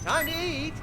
Time to eat!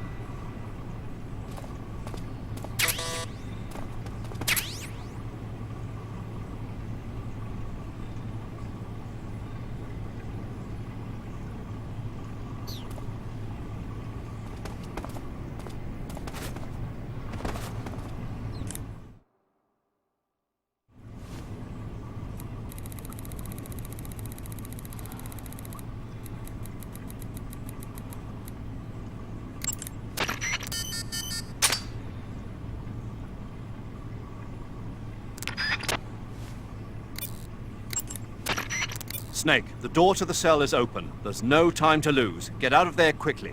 Snake, the door to the cell is open. There's no time to lose. Get out of there quickly.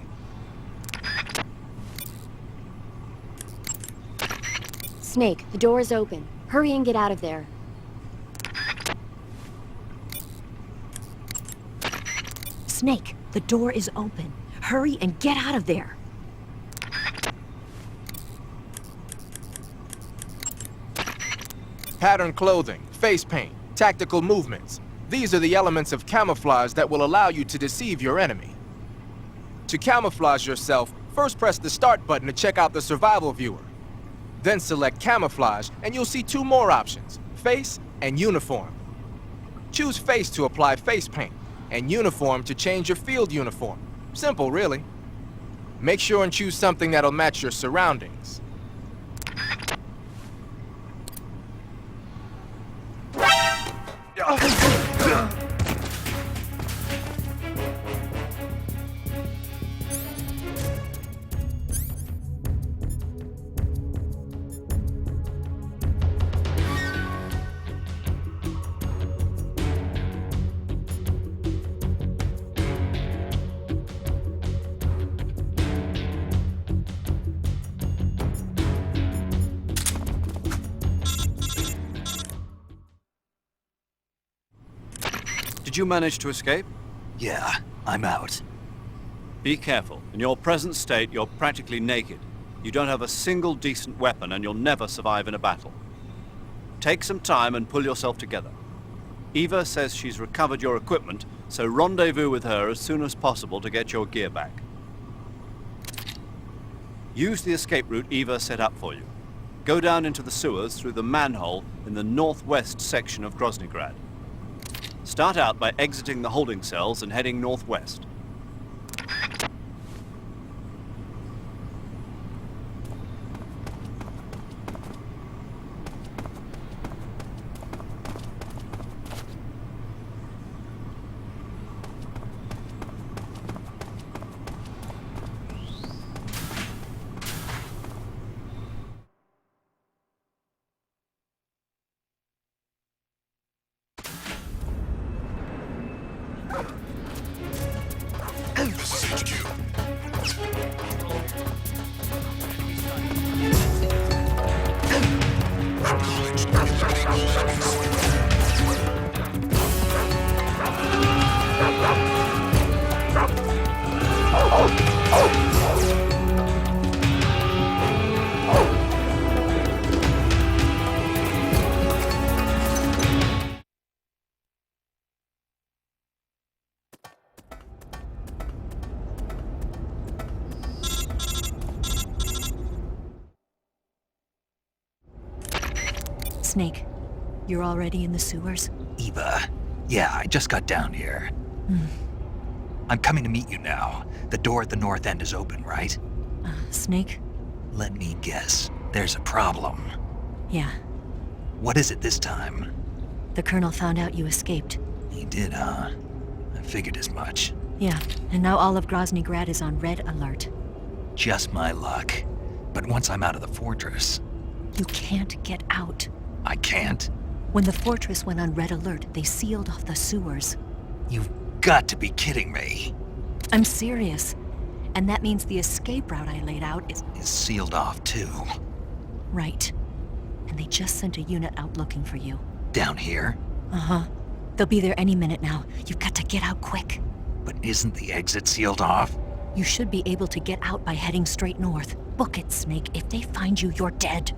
Snake, the door is open. Hurry and get out of there. Snake, the door is open. Hurry and get out of there. Pattern clothing, face paint, tactical movements. These are the elements of camouflage that will allow you to deceive your enemy. To camouflage yourself, first press the start button to check out the survival viewer. Then select camouflage and you'll see two more options, face and uniform. Choose face to apply face paint and uniform to change your field uniform. Simple, really. Make sure and choose something that'll match your surroundings. Did you manage to escape? Yeah, I'm out. Be careful. In your present state, you're practically naked. You don't have a single decent weapon and you'll never survive in a battle. Take some time and pull yourself together. Eva says she's recovered your equipment, so rendezvous with her as soon as possible to get your gear back. Use the escape route Eva set up for you. Go down into the sewers through the manhole in the northwest section of Groznygrad. Start out by exiting the holding cells and heading northwest. Snake, you're already in the sewers? Eva. Yeah, I just got down here. I'm coming to meet you now. The door at the north end is open, right? Snake? Let me guess. There's a problem. Yeah. What is it this time? The Colonel found out you escaped. He did, huh? I figured as much. Yeah, and now all of Groznygrad is on red alert. Just my luck. But once I'm out of the fortress... You can't get out. I can't? When the fortress went on red alert, they sealed off the sewers. You've got to be kidding me. I'm serious. And that means the escape route I laid out is... Is sealed off, too. Right. And they just sent a unit out looking for you. Down here? Uh-huh. They'll be there any minute now. You've got to get out quick. But isn't the exit sealed off? You should be able to get out by heading straight north. Book it, Snake. If they find you, you're dead.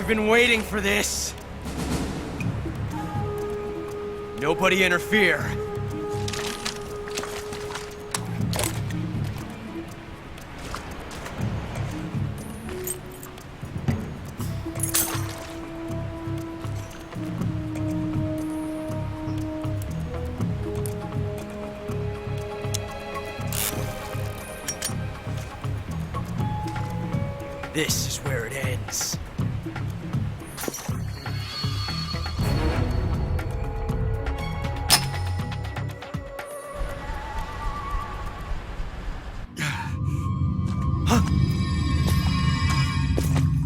I've been waiting for this. Nobody interfere. This is where it ends.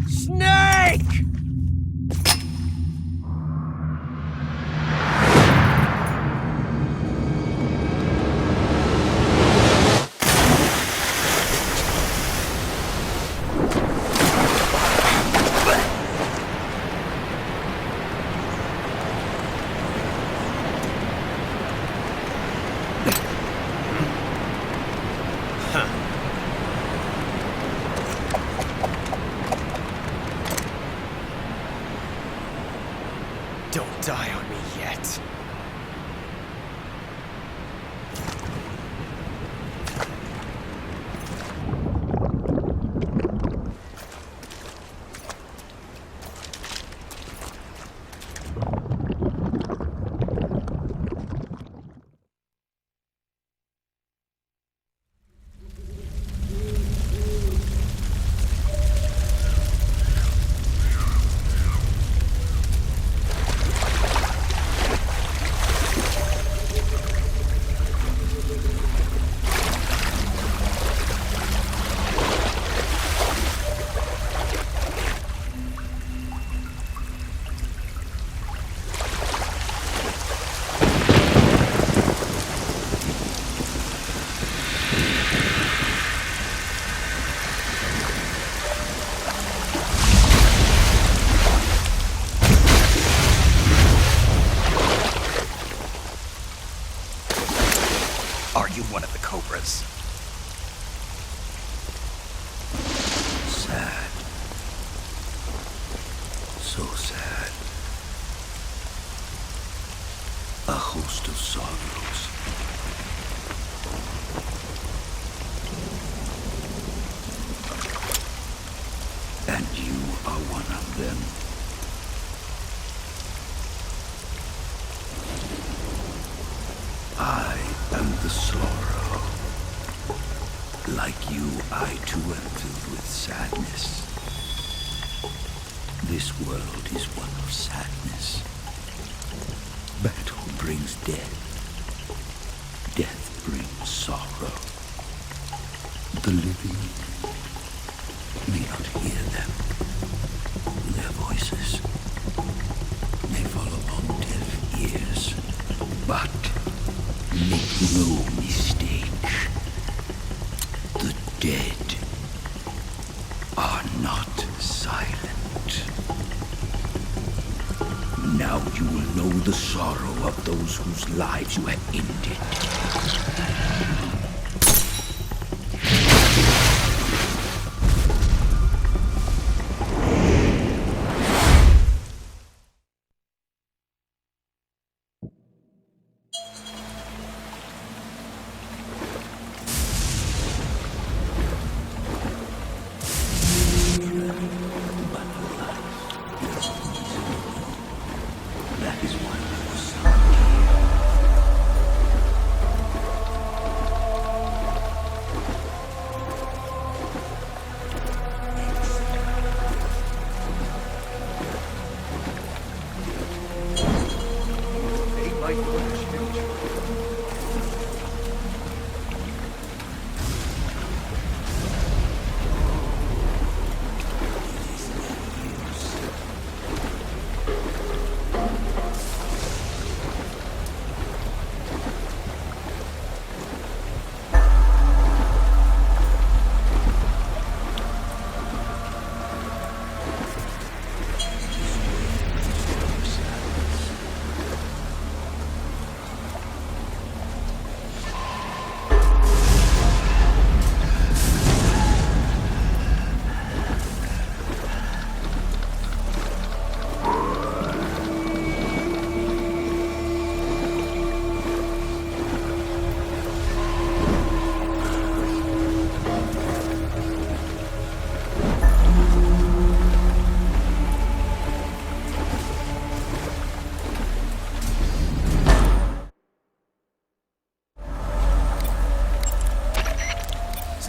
Snake! Don't die on me yet. Are you one of the Cobras? Sad. So sad. A host of sorrows. And you are one of them. I am the sorrow. Like you, I too am filled with sadness. This world is one of sadness. Battle brings death. Death brings sorrow. The living may not hear them. Their voices may fall upon deaf ears. But make no mistake. The dead are not silent. Now you will know the sorrow of those whose lives you have ended. That is why I was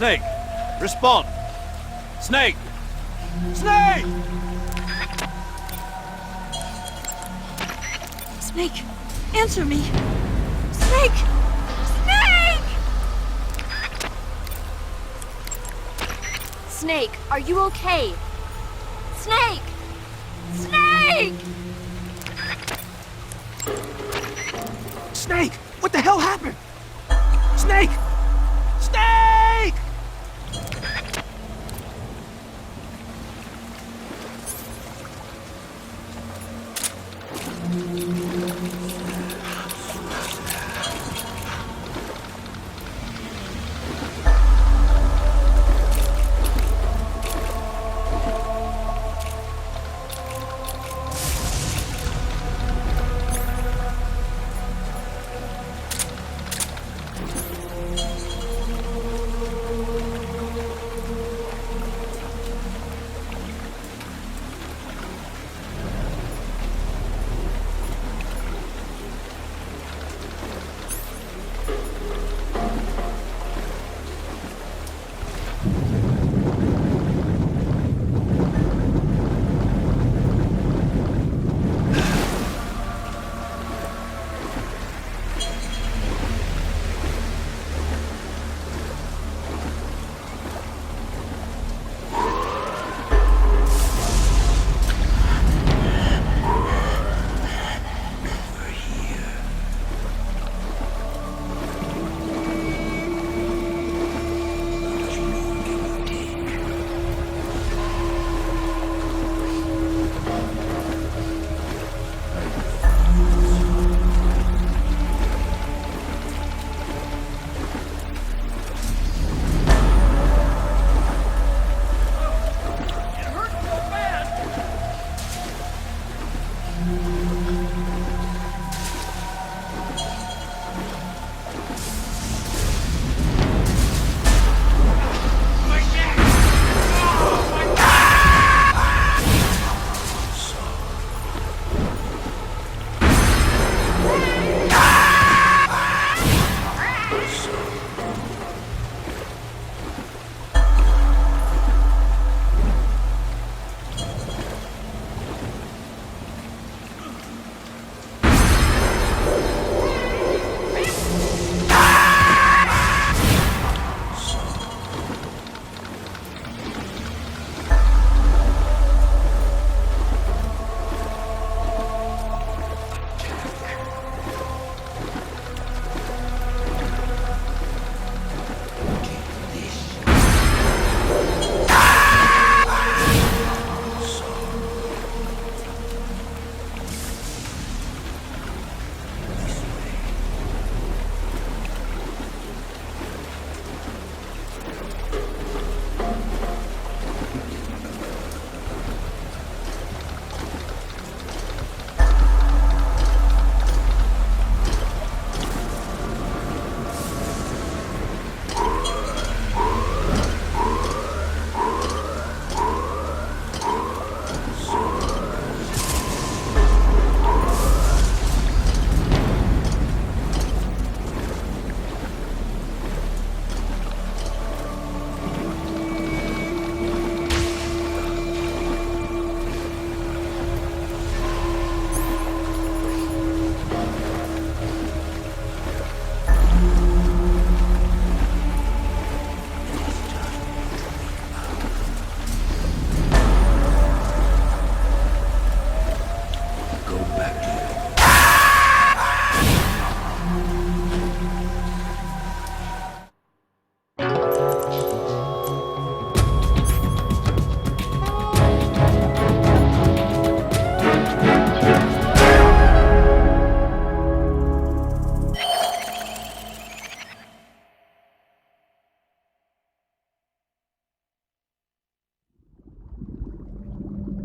Snake, respond! Snake! Snake! Snake, answer me! Snake! Snake! Snake, are you okay? Snake! Snake! Snake! What the hell happened? Snake! Snake!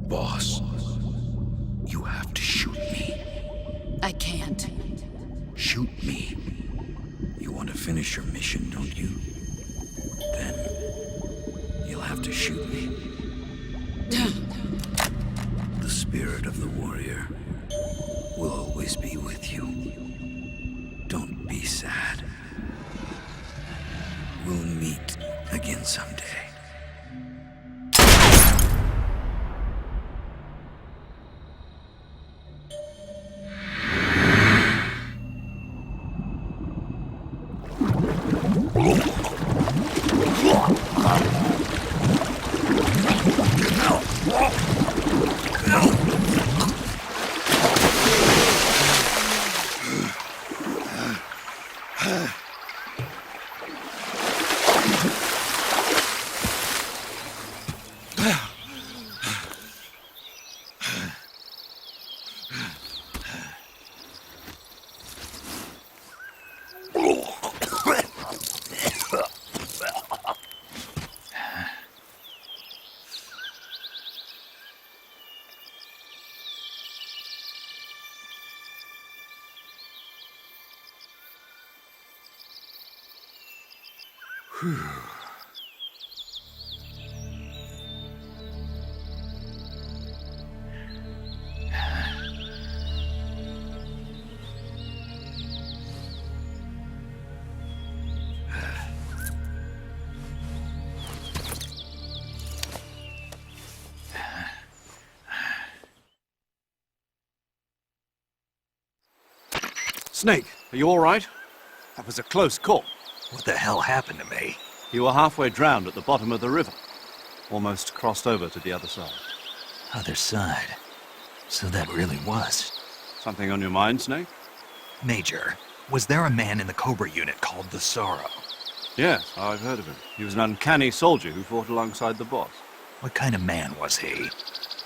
Boss, you have to shoot me. I can't. Shoot me. You want to finish your mission, don't you? Then you'll have to shoot me. The spirit of the warrior will always be with you. Don't be sad. We'll meet again someday. Snake, are you all right? That was a close call. What the hell happened to me? You were halfway drowned at the bottom of the river. Almost crossed over to the other side. Other side. So that really was. Something on your mind, Snake? Major, was there a man in the Cobra unit called the Sorrow? Yes, I've heard of him. He was an uncanny soldier who fought alongside the boss. What kind of man was he?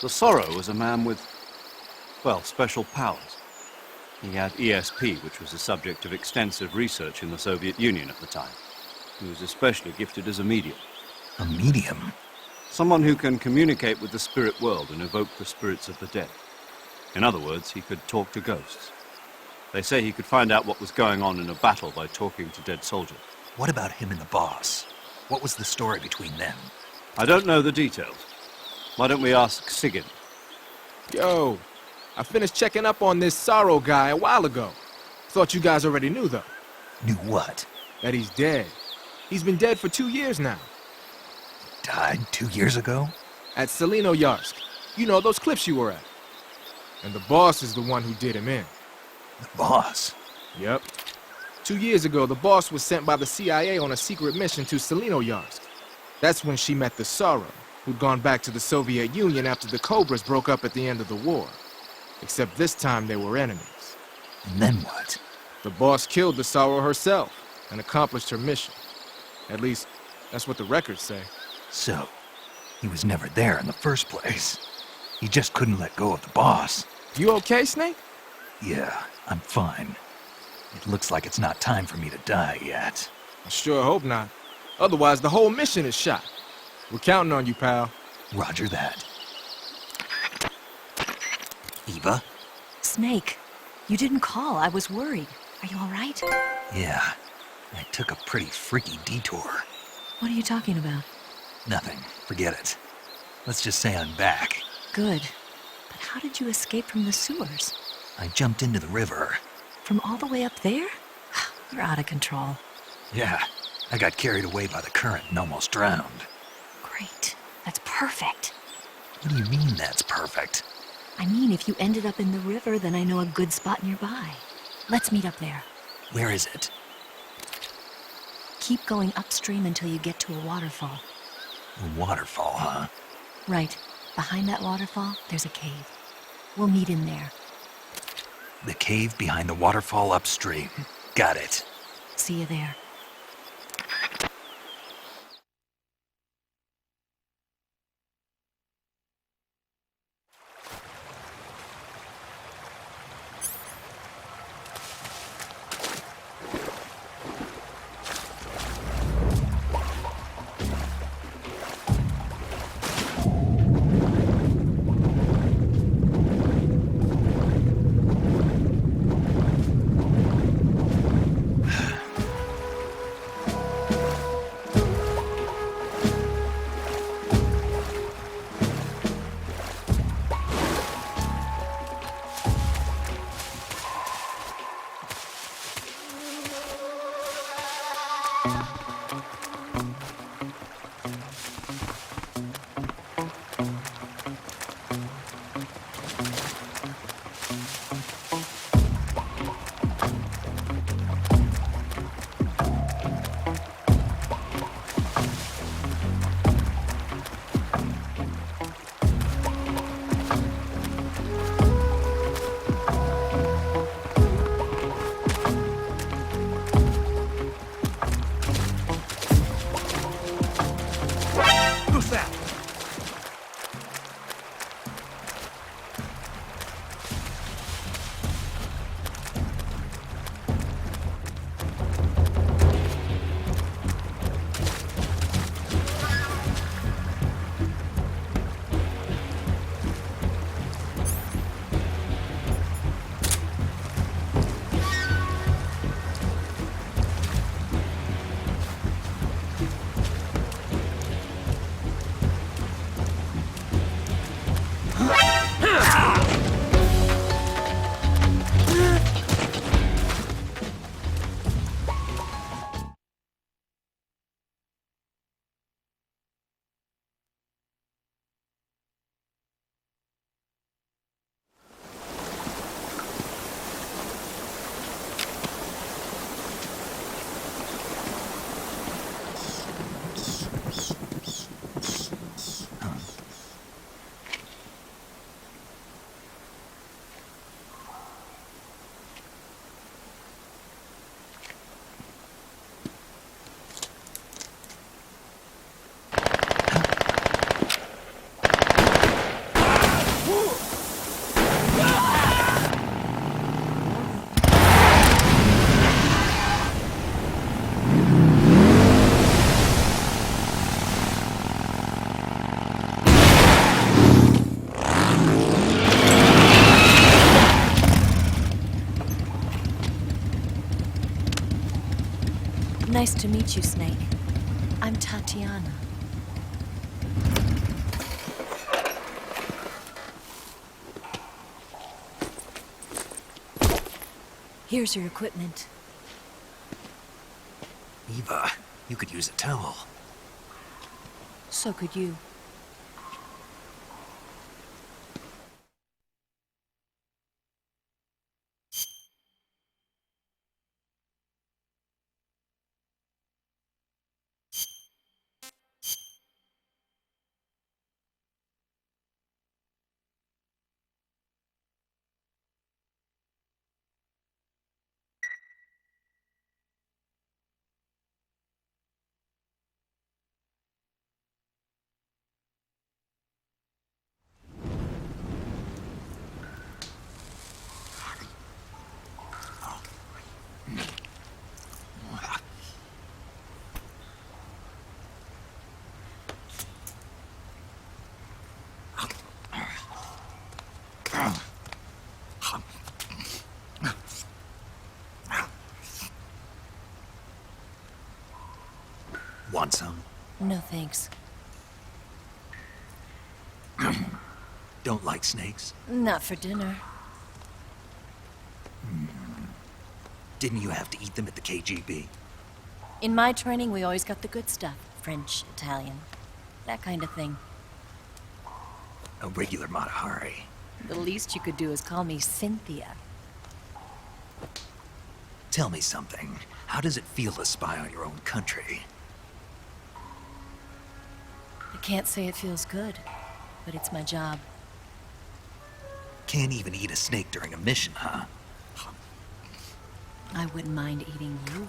The Sorrow was a man with, well, special powers. He had ESP, which was the subject of extensive research in the Soviet Union at the time. He was especially gifted as a medium. A medium? Someone who can communicate with the spirit world and evoke the spirits of the dead. In other words, he could talk to ghosts. They say he could find out what was going on in a battle by talking to dead soldiers. What about him and the boss? What was the story between them? I don't know the details. Why don't we ask SIGINT? Yo, I finished checking up on this Sorrow guy a while ago. Thought you guys already knew, though. Knew what? That he's dead. He's been dead for 2 years now. Died 2 years ago? At Selino-Yarsk. You know, those cliffs you were at. And the boss is the one who did him in. The boss? Yep. 2 years ago, the boss was sent by the CIA on a secret mission to Selino-Yarsk. That's when she met the Sorrow, who'd gone back to the Soviet Union after the Cobras broke up at the end of the war. Except this time they were enemies. And then what? The boss killed the Sorrow herself and accomplished her mission. At least, that's what the records say. So, he was never there in the first place. He just couldn't let go of the boss. You okay, Snake? Yeah, I'm fine. It looks like it's not time for me to die yet. I sure hope not. Otherwise, the whole mission is shot. We're counting on you, pal. Roger that. Eva? Snake, you didn't call. I was worried. Are you all right? Yeah, I took a pretty freaky detour. What are you talking about? Nothing. Forget it. Let's just say I'm back. Good. But how did you escape from the sewers? I jumped into the river. From all the way up there? You're out of control. Yeah, I got carried away by the current and almost drowned. Great. That's perfect. What do you mean that's perfect? I mean, if you ended up in the river, then I know a good spot nearby. Let's meet up there. Where is it? Keep going upstream until you get to a waterfall. A waterfall, huh? Right. Behind that waterfall, there's a cave. We'll meet in there. The cave behind the waterfall upstream. Got it. See you there. Nice to meet you, Snake. I'm Tatiana. Here's your equipment. Eva, you could use a towel. So could you. Want some? No thanks. Don't like snakes? Not for dinner. Didn't you have to eat them at the KGB? In my training, we always got the good stuff. French, Italian, that kind of thing. A regular Matahari. The least you could do is call me Cynthia. Tell me something. How does it feel to spy on your own country? I can't say it feels good, but it's my job. Can't even eat a snake during a mission, huh? I wouldn't mind eating you.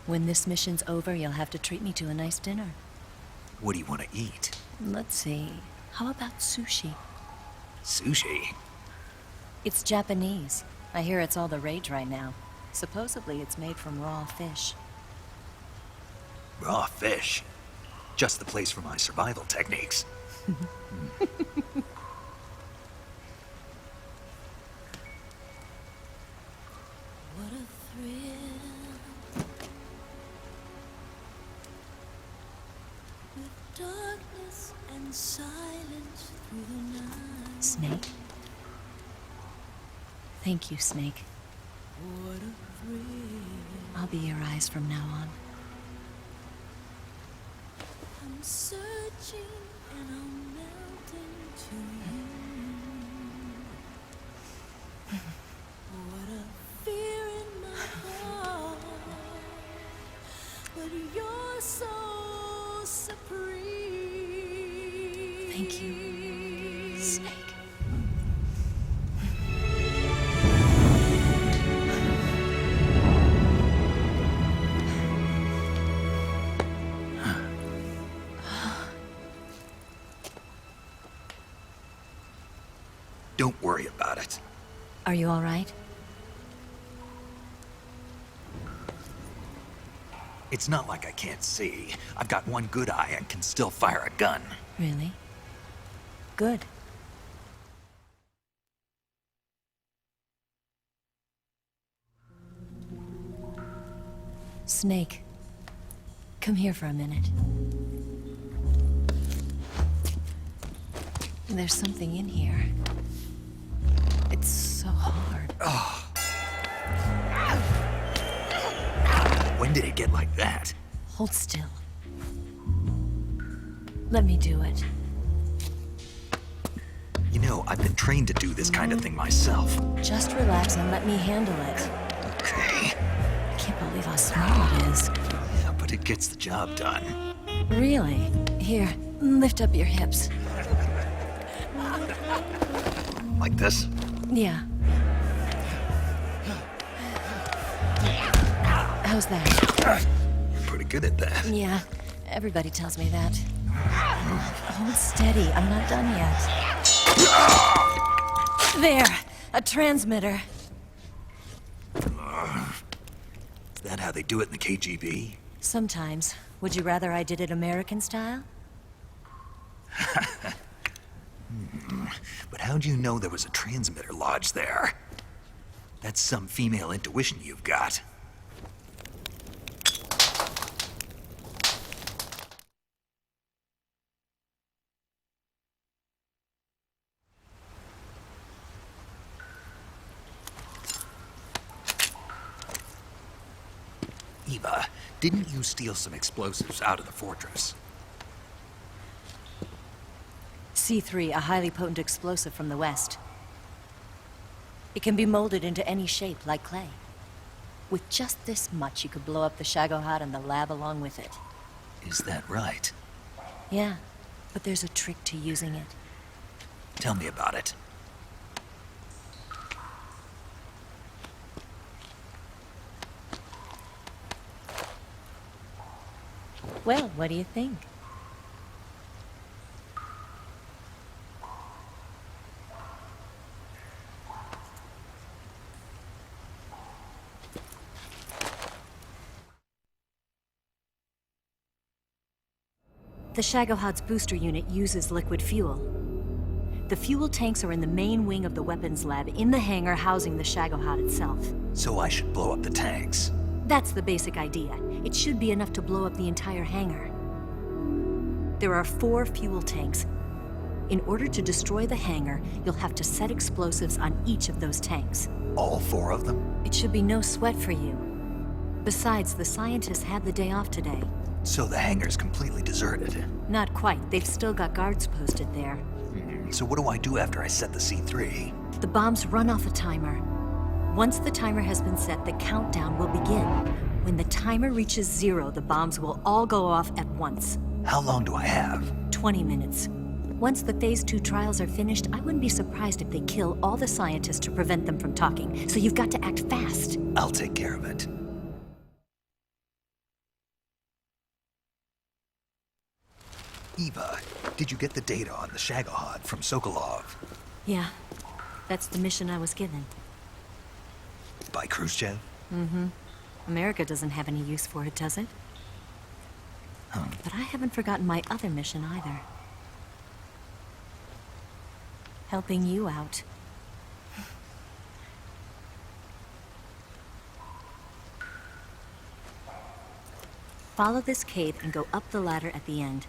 When this mission's over, you'll have to treat me to a nice dinner. What do you want to eat? Let's see. How about sushi? Sushi? It's Japanese. I hear it's all the rage right now. Supposedly it's made from raw fish. Raw fish? Just the place for my survival techniques. What a thrill. With darkness and silence through the night. Snake? Thank you, Snake. What a thrill. I'll be your eyes from now on. I'm searching and I'm melting to you. What a fear in my heart, but you're so supreme. Thank you, Snake. Don't worry about it. Are you all right? It's not like I can't see. I've got one good eye and can still fire a gun. Really? Good. Snake, come here for a minute. There's something in here. It's so hard. When did it get like that? Hold still. Let me do it. You know, I've been trained to do this kind of thing myself. Just relax and let me handle it. Okay. I can't believe how small it is. Yeah, but it gets the job done. Really? Here, lift up your hips. Like this? Yeah. How's that? You're pretty good at that. Yeah, everybody tells me that. Hold steady, I'm not done yet. There, a transmitter. Is that how they do it in the KGB? Sometimes. Would you rather I did it American style? But how'd you know there was a transmitter lodged there? That's some female intuition you've got. Eva, didn't you steal some explosives out of the fortress? C3, a highly potent explosive from the west. It can be molded into any shape, like clay. With just this much, you could blow up the Shagohod and the lab along with it. Is that right? Yeah, but there's a trick to using it. Tell me about it. Well, what do you think? The Shagohod's booster unit uses liquid fuel. The fuel tanks are in the main wing of the weapons lab in the hangar housing the Shagohod itself. So I should blow up the tanks. That's the basic idea. It should be enough to blow up the entire hangar. There are 4 fuel tanks. In order to destroy the hangar, you'll have to set explosives on each of those tanks. All 4 of them? It should be no sweat for you. Besides, the scientists had the day off today. So the hangar's completely deserted. Not quite. They've still got guards posted there. So what do I do after I set the C3? The bombs run off a timer. Once the timer has been set, the countdown will begin. When the timer reaches 0, the bombs will all go off at once. How long do I have? 20 minutes. Once the Phase 2 trials are finished, I wouldn't be surprised if they kill all the scientists to prevent them from talking. So you've got to act fast. I'll take care of it. Eva, did you get the data on the Shagohod from Sokolov? Yeah, that's the mission I was given. By Khrushchev? Mm-hmm. America doesn't have any use for it, does it? But I haven't forgotten my other mission either. Helping you out. Follow this cave and go up the ladder at the end.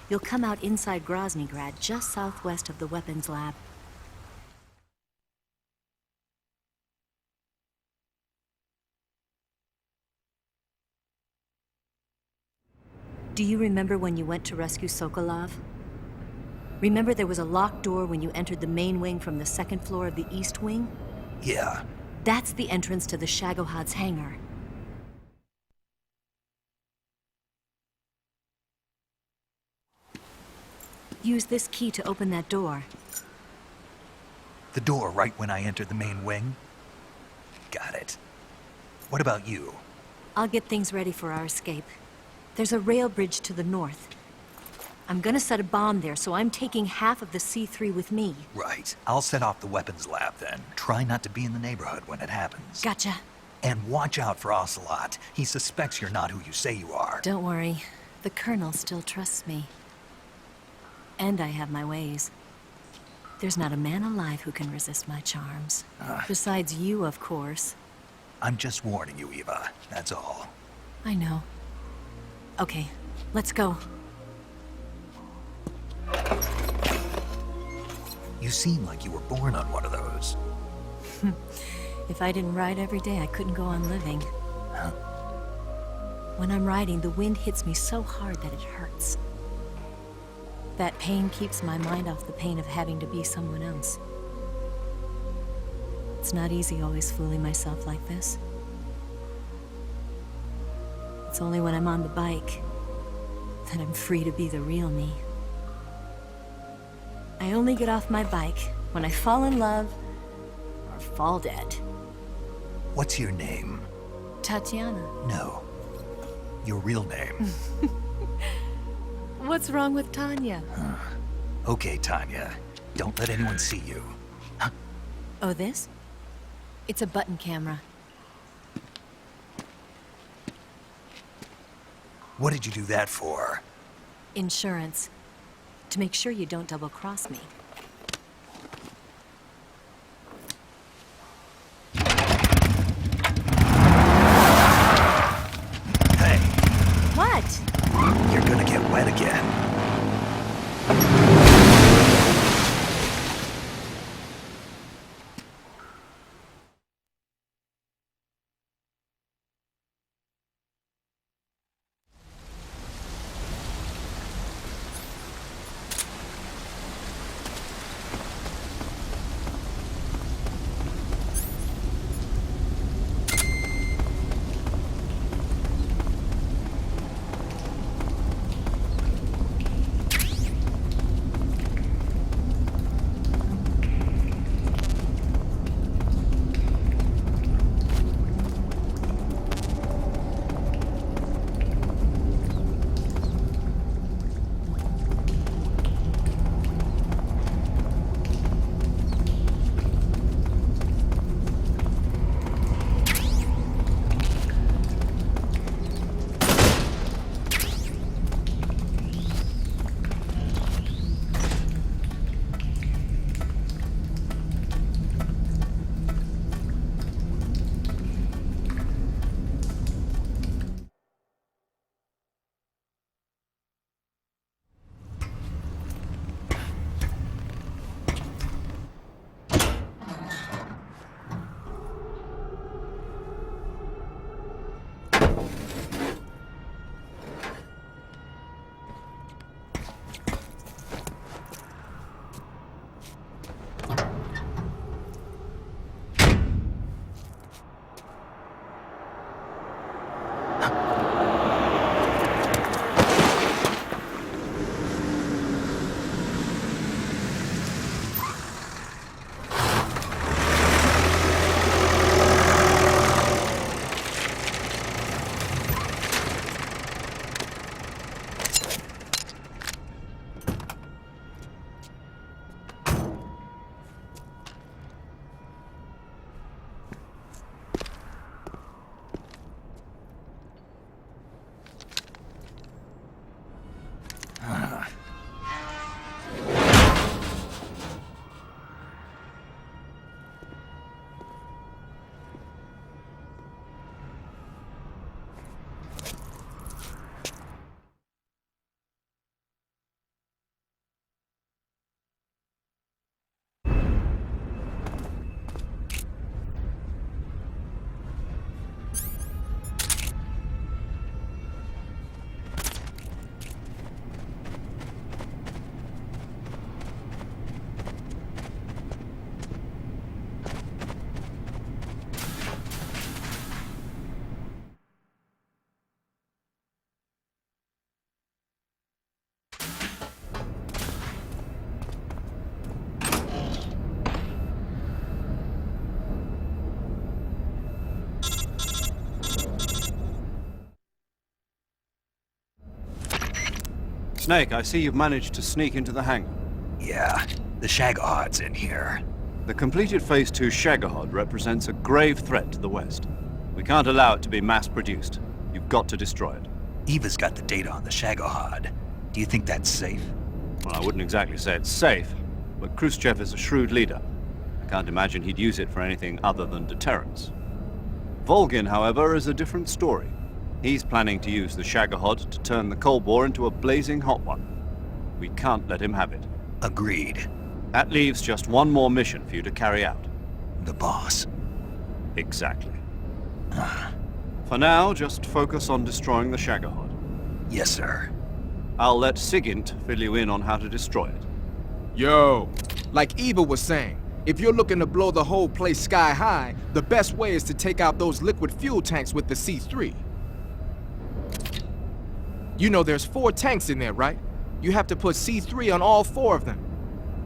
You'll come out inside Groznygrad, just southwest of the weapons lab. Do you remember when you went to rescue Sokolov? Remember there was a locked door when you entered the main wing from the 2nd floor of the east wing? Yeah. That's the entrance to the Shagohod's hangar. Use this key to open that door. The door right when I entered the main wing? Got it. What about you? I'll get things ready for our escape. There's a rail bridge to the north. I'm gonna set a bomb there, so I'm taking half of the C3 with me. Right. I'll set off the weapons lab then. Try not to be in the neighborhood when it happens. Gotcha. And watch out for Ocelot. He suspects you're not who you say you are. Don't worry. The Colonel still trusts me. And I have my ways. There's not a man alive who can resist my charms. Besides you, of course. I'm just warning you, Eva. That's all. I know. Okay, let's go. You seem like you were born on one of those. If I didn't ride every day, I couldn't go on living. Huh? When I'm riding, the wind hits me so hard that it hurts. That pain keeps my mind off the pain of having to be someone else. It's not easy always fooling myself like this. It's only when I'm on the bike that I'm free to be the real me. I only get off my bike when I fall in love or fall dead. What's your name? Tatiana. No. Your real name. What's wrong with Tanya? Okay, Tanya. Don't let anyone see you. Oh, this? It's a button camera. What did you do that for? Insurance. to make sure you don't double-cross me. Hey, What? you're gonna get wet again. Snake, I see you've managed to sneak into the hangar. Yeah, the Shagohod's in here. The completed Phase 2 Shagahod represents a grave threat to the West. We can't allow it to be mass-produced. You've got to destroy it. Eva's got the data on the Shagohod. Do you think that's safe? Well, I wouldn't exactly say it's safe, but Khrushchev is a shrewd leader. I can't imagine he'd use it for anything other than deterrence. Volgin, however, is a different story. He's planning to use the Shagahod to turn the Cold War into a blazing hot one. We can't let him have it. Agreed. That leaves just one more mission for you to carry out. The boss. Exactly. For now, just focus on destroying the Shagahod. Yes, sir. I'll let SIGINT fill you in on how to destroy it. Yo, like Eva was saying, if you're looking to blow the whole place sky high, the best way is to take out those liquid fuel tanks with the C3. You know there's 4 tanks in there, right? You have to put C3 on all 4 of them.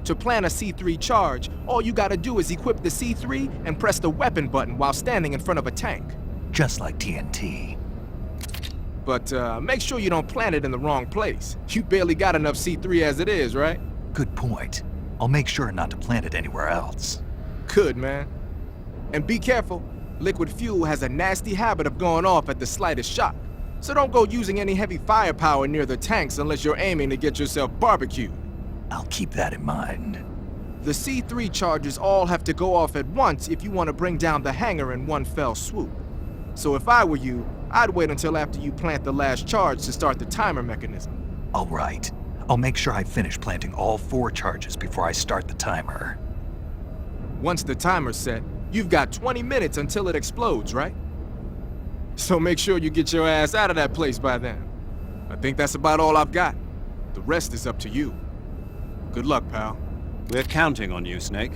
To plan a C3 charge, all you gotta do is equip the C3 and press the weapon button while standing in front of a tank. Just like TNT. But make sure you don't plant it in the wrong place. You barely got enough C3 as it is, right? Good point. I'll make sure not to plant it anywhere else. Good, man. And be careful. Liquid fuel has a nasty habit of going off at the slightest shock. So don't go using any heavy firepower near the tanks unless you're aiming to get yourself barbecued. I'll keep that in mind. The C3 charges all have to go off at once if you want to bring down the hangar in one fell swoop. So if I were you, I'd wait until after you plant the last charge to start the timer mechanism. All right. I'll make sure I finish planting all 4 charges before I start the timer. Once the timer's set, you've got 20 minutes until it explodes, right? So make sure you get your ass out of that place by then. I think that's about all I've got. The rest is up to you. Good luck, pal. We're counting on you, Snake.